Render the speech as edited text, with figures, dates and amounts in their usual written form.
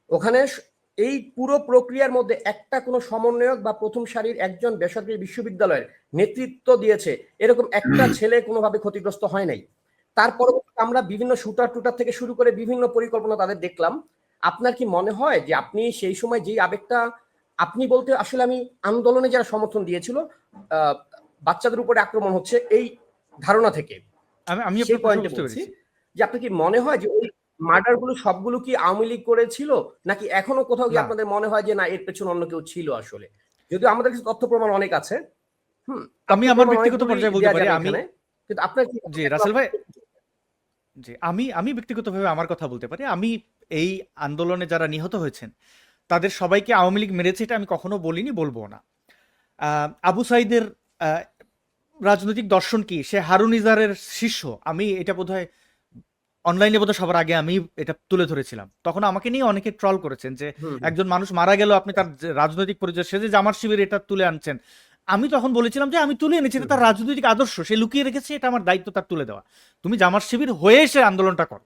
ওখানে এই পুরো প্রক্রিয়ার মধ্যে একটা কোনো সমন্বয়ক বা প্রথম সারির একজন বেসরকারি বিশ্ববিদ্যালয়ের নেতৃত্ব দিয়েছে এরকম একটা ছেলে কোনোভাবে ক্ষতিগ্রস্ত হয় নাই। তার পরবর্তীতে আমরা বিভিন্ন শুটার টুটার থেকে শুরু করে বিভিন্ন পরিকল্পনা তাদের দেখলাম। আপনার কি মনে হয় যে আপনি সেই সময় যেই আবেগটা, আপনি বলতে আসলে আমি আন্দোলনে যারা সমর্থন দিয়েছিল বাচ্চাদের উপরে আক্রমণ হচ্ছে এই ধারণা থেকে আমি সেই আপনার প্রশ্ন পয়েন্টে বুঝতে বলছি পেরেছি। যে আপনার কি মনে হয় যে ওই মার্ডার গুলো সবগুলো কি আওয়ামী লীগ করেছিল, নাকি এখনো কোথাও কি না, আপনাদের মনে হয় যে না এর পেছনে অন্য কেউ ছিল? আসলে যদিও আমাদের কাছে তথ্য প্রমাণ অনেক আছে, আমি তথ্য আমার প্রমাণ ব্যক্তিগত অনেকগুলোই পর্যায়ে বলতে দেওয়া পারি, যাবে আমি এখানে, কিন্তু আপনার কি জি রাসেল ভাই, জি আমি ব্যক্তিগতভাবে আমার কথা বলতে পারি। আমি এই আন্দোলনে যারা নিহত হয়েছেন তাদের সবাইকে আওয়ামী লীগ মেরেছে এটা আমি কখনো বলিনি, বলবো না। আবু সাইদের আহ, রাজনৈতিক দর্শন কি, সে হারুন ইজারের শিষ্য। আমি এটা বোধহয় অনলাইনে বোধহয় সবার আগে আমি এটা তুলে ধরেছিলাম, তখন আমাকে নিয়ে অনেকে ট্রল করেছেন যে একজন মানুষ মারা গেল আপনি তার যে রাজনৈতিক পরিচয়, সে যে জামাত শিবির এটা তুলে আনছেন। আমি তখন বলেছিলাম যে আমি তুলে এনেছি, এটা তার রাজনৈতিক আদর্শ, সে লুকিয়ে রেখেছে, এটা আমার দায়িত্ব তার তুলে দেওয়া। তুমি জামাত শিবির হয়ে সে আন্দোলনটা করো,